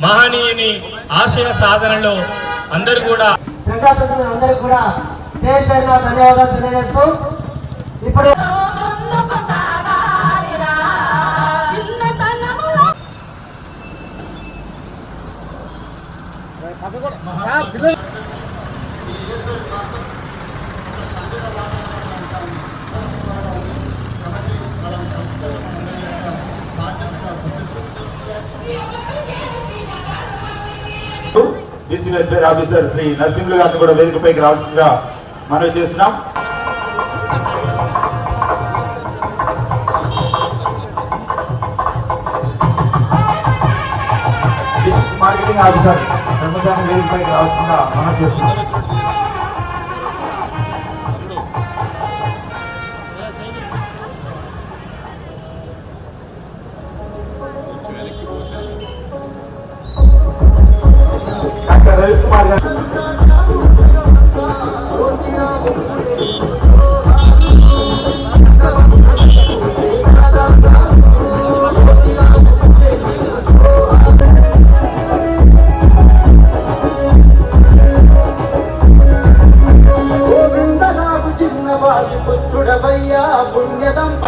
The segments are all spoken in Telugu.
మహనీయుని ఆశయ సాధనలో అందరూ కూడా అందరికీ కూడా ధన్యవాదాలు తెలియజేస్తూ ఇప్పుడు BC welfare officer Shri Narasimhulu గారిని కూడా వేదికపైకి రావాల్సిందిగా మనవి చేస్తున్నాం. మార్కెటింగ్ ఆఫీసర్ బ్రహ్మచారి వేదికపైకి రావాల్సిందిగా మనవి చేస్తున్నాం. రవికుమార్ గారు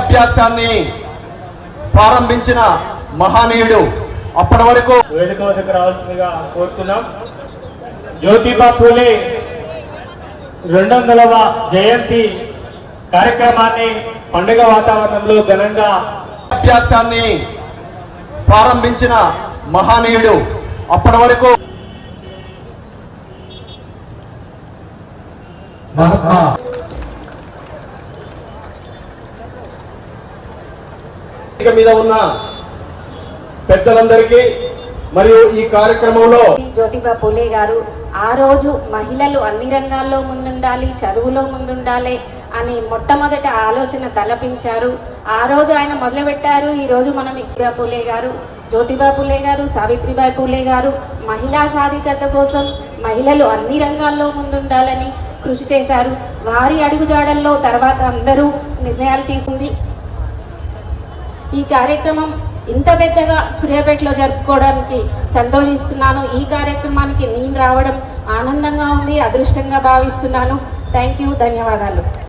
అభ్యాసాన్ని ప్రారంభించిన మహనీయుడు. అప్పటి వరకు వేదిక వద్దకు రావాల్సిందిగా కోరుతున్నాం. జ్యోతిబా పూలే 200వ జయంతి కార్యక్రమాన్ని పండుగ వాతావరణంలో ఘనంగా అభ్యాసాన్ని ప్రారంభించిన మహనీయుడు. అప్పటి వరకు మహాత్మా మీద ఉన్న పెద్దలందరికీ మరియు ఈ కార్యక్రమంలో జ్యోతిబా పూలే గారు ఆ రోజు మహిళలు అన్ని రంగాల్లో ముందుండాలి, చదువులో ముందుండాలి అని మొట్టమొదటి ఆలోచన తలపించారు. ఆ రోజు ఆయన మొదలుపెట్టారు. ఈ రోజు మనం పూలే గారు, జ్యోతిబా పూలే గారు, సావిత్రిబాయి పూలే గారు మహిళా సాధికారత కోసం మహిళలు అన్ని రంగాల్లో ముందుండాలని కృషి చేశారు. వారి అడుగుజాడల్లో తర్వాత అందరూ నిర్ణయాలు తీసుకుంది. ఈ కార్యక్రమం ఇంత పెద్దగా సూర్యాపేటలో జరుపుకోవడానికి సంతోషిస్తున్నాను. ఈ కార్యక్రమానికి నేను రావడం ఆనందంగా ఉంది, అదృష్టంగా భావిస్తున్నాను. థ్యాంక్ యూ, ధన్యవాదాలు.